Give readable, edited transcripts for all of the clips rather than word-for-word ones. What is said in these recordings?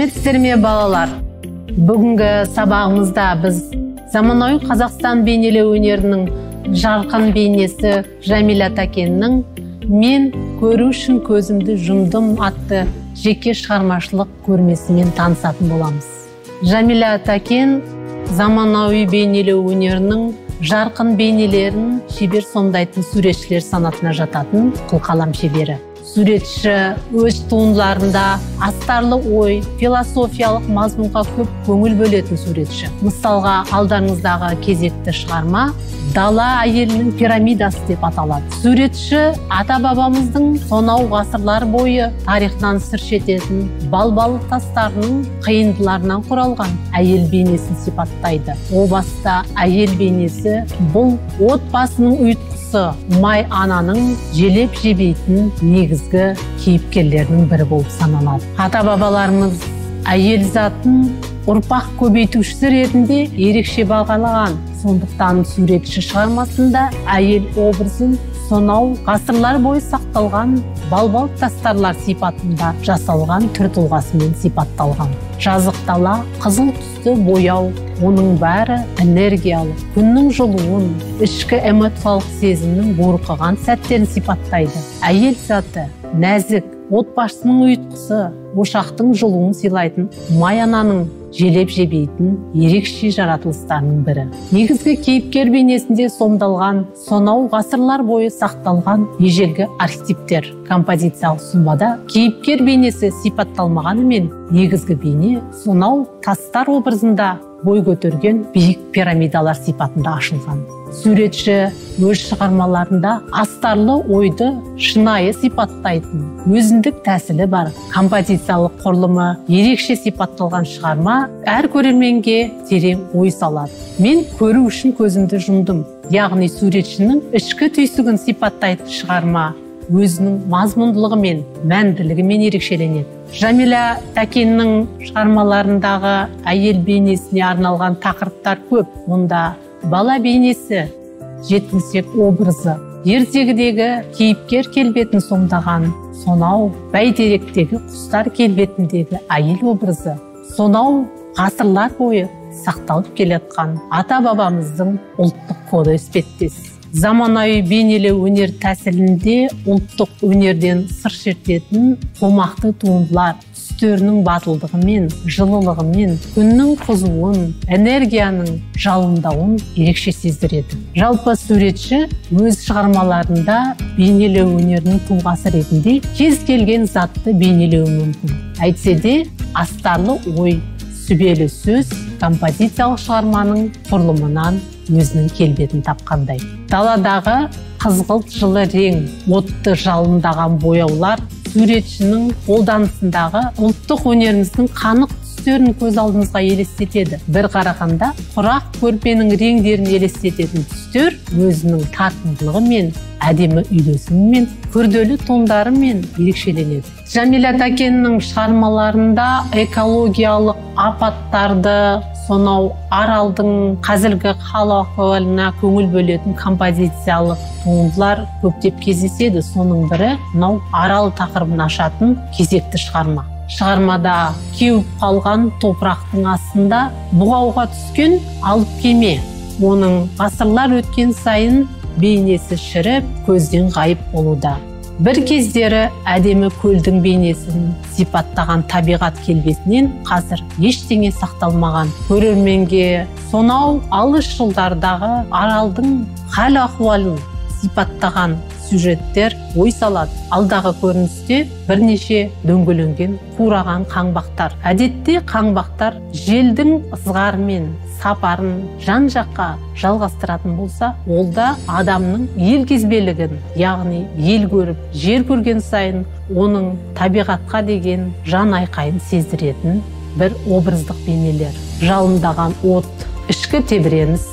Сәлеметсіздер ме балалар? Бүгінгі сабағымызда біз заманауи Қазақстан бейнелеу өнерінің жарқын бейнесі Жамиля Тәкеннің «Мен көру үшін көзімді жұмдым» атты жеке шығармашылық көрмесімен танысатын боламыз. Жамиля Тәкен заманауи бейнелеу өнерінің жарқын бейнелерін шебер сомдайтын суретшілер санатына жататын қылқалам шебері. Суретші өз туындыларында астарлы ой, философиялық мазмұнға көп көңіл бөлетін суретші. Мысалға, алдарыңыздағы кезекті шығарма «Дала әйелінің пирамидасы» деп аталады. Суретші ата-бабамыздың сонау ғасырлар бойы тарихтан сыр шертетін балбалы тастарының қиындыларынан құралған әйел бейнесін сипаттайды. О баста әйел бейнесі бұл отбасының ұйытқысы, май ананың желеп жебейтін негізгі кейіпкерлерінің бірі болып саналады. Ата-бабаларымыз әйел затын ұрпақ көбейтушісі ретінде ерекше бағалаған. Сондықтан суретші шығармасында әйел образын сонау ғасырлар бойы сақталған балбал тастарлар сипатында жасалған түр тұлғасымен сипатталған. Жазық дала, қызыл түсті бояу, оның бәрі энергиялық, күннің жылуын, ішкі эмоциялық сезімнің бурқыған сәттерін сипаттайды. Әйел заты нәзік, отбасының ұйытқысы, ошақтың жылуын сыйлайтын май ананың желеп жебейтін ерекше жаратылыстарының бірі. Негізгі кейіпкер бейнесінде сомдалған сонау ғасырлар бойы сақталған ежелгі архетиптер композициялық сұлбада кейіпкер бейнесі сипатталмағанымен, негізгі бейне сонау тастар образында бой көтерген биік пирамидалар сипатында ашылған. Суретші өз шығармаларында астарлы ойды шынайы сипаттайтын өзіндік тәсілі бар. Композициялық құрылымы ерекше сипатталған шығарма әр көрерменге терең ой салады. Мен көру үшін көзімді жұмдым. Яғни суретшінің ішкі түйсігін сипаттайтын шығарма өзінің мазмұндылығымен, мәнділігімен ерекшеленеді. Жамиля Тәкеннің шығармаларындағы әйел бейнесіне арналған тақырыптар көп. Онда бала бейнесі, жеткіншек образы, ертегідегі кейіпкер келбетін сомдаған, сонау бәйтеректегі құстар келбетіндегі әйел образы, сонау ғасырлар бойы сақталып келетқан ата-бабамыздың ұлттық коды іспеттес. Заманауи бейнелеу өнер тәсілінде ұлттық өнерден сыр шертетін қомақты туындылар түстерінің батылдығымен, жылылығымен, күннің қызуын, энергияның жалындауын ерекше сездіреді. Жалпы суретші өз шығармаларында бейнелеу өнерінің тұлғасы ретінде кез келген затты бейнелеуі мүмкін. Әйтсе де астарлы ой, сүбелі сөз композициялық шығарманың құрылымынан өзінің келбетін тапқандай. Даладағы қызғылт жылы рең, отты жалындаған бояулар суретшінің қолданысындағы ұлттық өнеріміздің қанық түстерін көз алдымызға елестетеді. Бір қарағанда құрақ көрпенің реңдерін елестететін түстер өзінің тартымдылығымен, әдемі үйлесімімен, күрделі тондарымен ерекшеленеді. Жамиля Тәкеннің шығармаларында экологиялық апаттарды, сонау аралдың қазіргі хал-ахуалына көңіл бөлетін композициялық туындылар көптеп кездеседі. Соның бірі мынау арал тақырыбын ашатын кезекті шығарма. Шығармада кеуіп қалған топырақтың астында бұғауға түскен алып кеме. Оның ғасырлар өткен сайын бейнесі шіріп, көзден ғайып болуда. Бір кездері әдемі көлдің бейнесін сипаттаған табиғат келбетінен қазір ештеңе сақталмаған. Көрерменге сонау алыс жылдардағы аралдың хал-ахуалын сипаттаған сюжеттер ой салады. Алдағы көріністе бірнеше дөңгеленген қураған қаңбақтар. Әдетте қаңбақтар желдің ызғарымен сапарын жан-жаққа жалғастыратын болса, ол да адамның ел кезбелігін, яғни ел көріп, жер көрген сайын оның табиғатқа деген жан айқайын сездіретін бір образдық бейнелер. Жалындаған от, ішкі тебіреніс,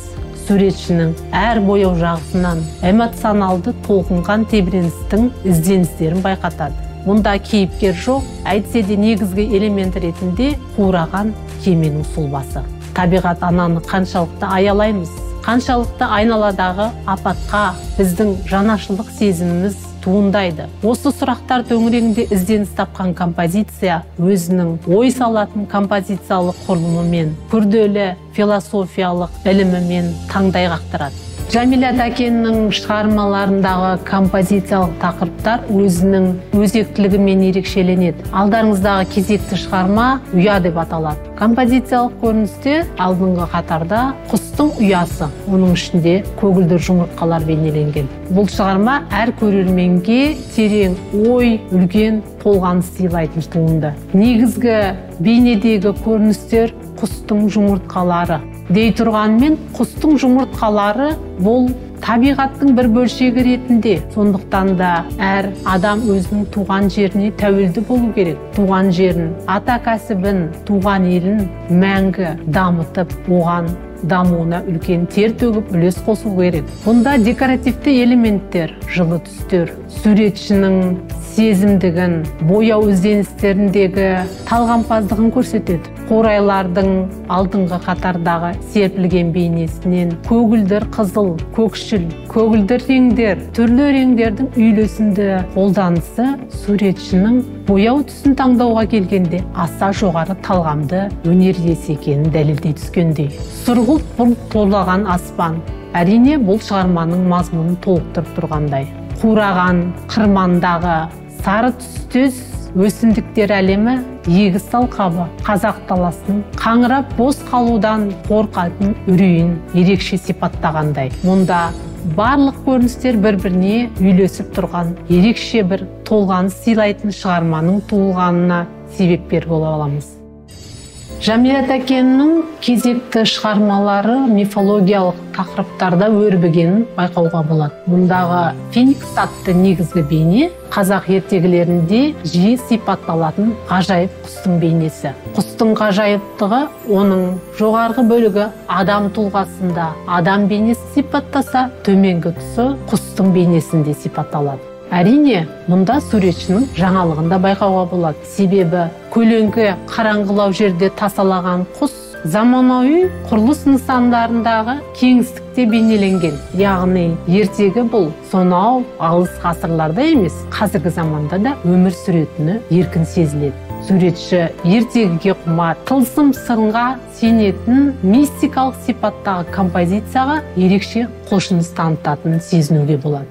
суретшінің әр бояу жағысынан эмоционалды толқынған тебіреністің ізденістерін байқатады. Мұнда кейіпкер жоқ, әйтсе де негізгі элемент ретінде қураған кеменің сұлбасы. Табиғат ананы қаншалықты аялаймыз, қаншалықты айналадағы апатқа біздің жанашырлық сезіміміз туындайды. Осы сұрақтар төңірегінде ізденіс тапқан композиция өзінің ой салатын композициялық құрылымымен, күрделі философиялық ілімімен таңдай қақтырады. Жамиля Тәкеннің шығармаларындағы композициялық тақырыптар өзінің өзектілігімен ерекшеленеді. Алдарыңыздағы кезекті шығарма «Ұя» деп аталады. Композициялық көріністе алдыңғы қатарда құстың ұясы, оның ішінде көгілдір жұмыртқалар бейнеленген. Бұл шығарма әр көрерменге терең ой, үлкен толғаныс сыйлайтын туынды. Негізгі бейнедегі көріністер құстың жұмыртқалары. Дей тұрғанмен, құстың жұмыртқалары бұл табиғаттың бір бөлшегі ретінде. Сондықтан да әр адам өзінің туған жеріне тәуелді болу керек. Туған жерін, ата кәсібін, туған елін мәңгі дамытып, оған дамуына үлкен тер төгіп үлес қосу керек. Бұнда декоративті элементтер, жылы түстер, суретшінің сезімдігін, бояу ізденістеріндегі талғампаздығын көрсетеді. Қорайлардың алдыңғы қатардағы серпілген бейнесінен көгілдір қызыл, көкшіл, көгілдір реңдер, түрлі реңдердің үйлесімді қолданысы суретшінің бояу түсін таңдауға келгенде аса жоғары талғамды өнер иесі екенін дәлелдей түскендей. Сұрғылт бұлт торлаған аспан. Әрине бұл шығарманың мазмұнын толықтырып тұрғандай. Қураған қырмандағы сары түстес өсімдіктер әлемі егіс алқабы қазақ даласының қаңырап бос қалудан қорқатын үрейін ерекше сипаттағандай. Мұнда барлық көріністер бір-біріне үйлесіп тұрған ерекше бір толғаныс сыйлайтын шығарманың туылғанына себепкер бола аламыз. Жамиля Тәкеннің кезекті шығармалары мифологиялық тақырыптарда өрбігенін байқауға болады. Мұндағы Феникс атты негізгі бейне қазақ ертегілерінде жиі сипатталатын ғажайып құстың бейнесі. Құстың ғажайыптығы оның жоғарғы бөлігі адам тұлғасында адам бейнесі сипаттаса, төменгі тұсы құстың бейнесінде сипатталады. Әрине, мұнда суретшінің жаңалығын да байқауға болады. Себебі көлеңкі қараңғылау жерде тасалаған құс заманауи құрылыс нысандарындағы кеңістікте бейнеленген. Яғни ертегі бұл сонау алыс ғасырларда емес, қазіргі заманда да өмір сүретіні еркін сезіледі. Суретші ертегіге құмар, тылсым сырға сенетін мистикалық сипаттағы композицияға ерекше құлшыныс танытатынын сезінуге болады.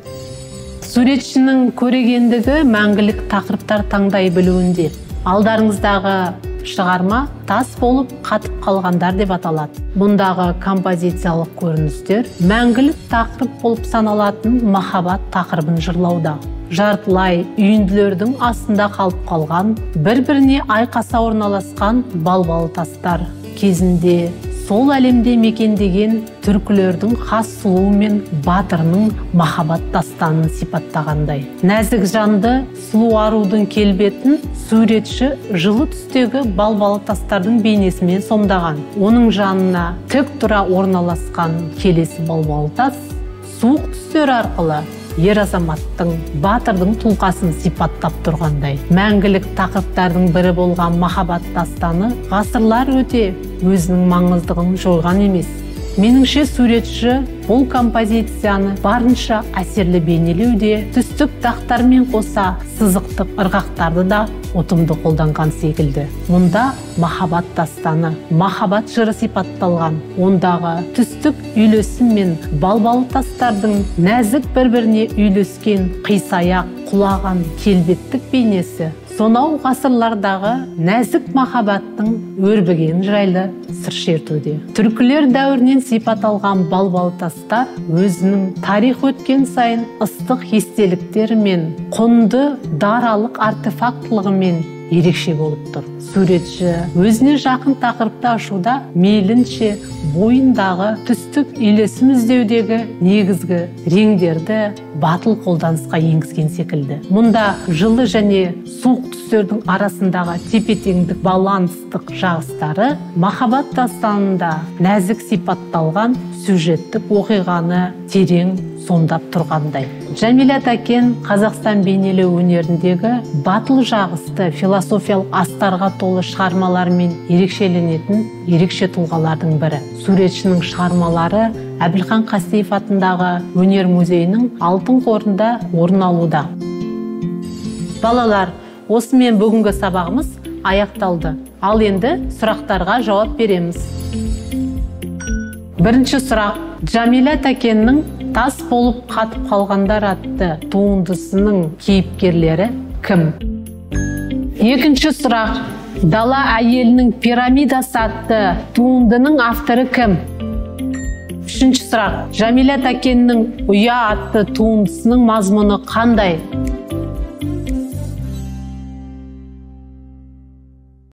Суретшінің көрегендігі мәңгілік тақырыптар таңдай білуінде. Алдарыңыздағы шығарма тас болып қатып қалғандар деп аталады. Бұндағы композициялық көріністер мәңгілік тақырып болып саналатын махаббат тақырыбын жырлауда. Жартылай үйінділердің астында қалып қалған, бір-біріне айқаса орналасқан балбалы тастар кезінде сол әлемде мекендеген түркілердің хас сұлуы мен батырының махаббат дастанын сипаттағандай. Нәзік жанды сұлу арудың келбетін суретші жылы түстегі балбалы тастардың бейнесімен сомдаған. Оның жанына тік тұра орналасқан келесі балбалы тас суық түстер арқылы ер азаматтың, батырдың тұлғасын сипаттап тұрғандай. Мәңгілік тақырыптардың бірі болған махаббат дастаны ғасырлар өте өзінің маңыздығын жойған емес. Меніңше суретші бұл композицияны барынша әсерлі бейнелеуде, түстік тақтармен қоса сызықтық ырғақтарды да ұтымды қолданған секілді. Мұнда махаббат дастаны, махаббат жыры сипатталған. Ондағы түстік үйлесім мен балбалы тастардың нәзік бір-біріне үйлескен қисаяқ құлаған келбеттік бейнесі сонау ғасырлардағы нәзік махаббаттың өрбіген жайлы сыр шертуде. Түркілер дәуірінен сипат алған балбалы тастар өзінің тарих өткен сайын ыстық естеліктерімен, құнды даралық артефактылығымен ерекше болып тұр. Суретші өзіне жақын тақырыпты ашуда мейлінше бойындағы түстік үйлесім іздеудегі негізгі реңдерді батыл қолданысқа енгізген секілді. Мұнда жылы және суық түстердің арасындағы тепе-теңдік баланстық жағыстары махаббат дастанында нәзік сипатталған сюжеттік оқиғаны терең сомдап тұрғандай. Жәмила Тәкен Қазақстан бейнелеу өнеріндегі батыл жағысты философиялық астарға толы шығармаларымен ерекшеленетін ерекше тұлғалардың бірі. Суретшінің шығармалары Әбілхан Қастеев атындағы өнер музейінің алтын қорында орын алуда. Балалар, осымен бүгінгі сабағымыз аяқталды. Ал енді сұрақтарға жауап береміз. Бірінші сұрақ: Жәмила Тәкеннің «Тас болып қатып қалғандар» атты туындысының кейіпкерлері кім? Екінші сұрақ: «Дала әйелінің пирамидасы» атты туындының авторы кім? Үшінші сұрақ: Жәмила Тәкеннің «Ұя» атты туындысының мазмұны қандай?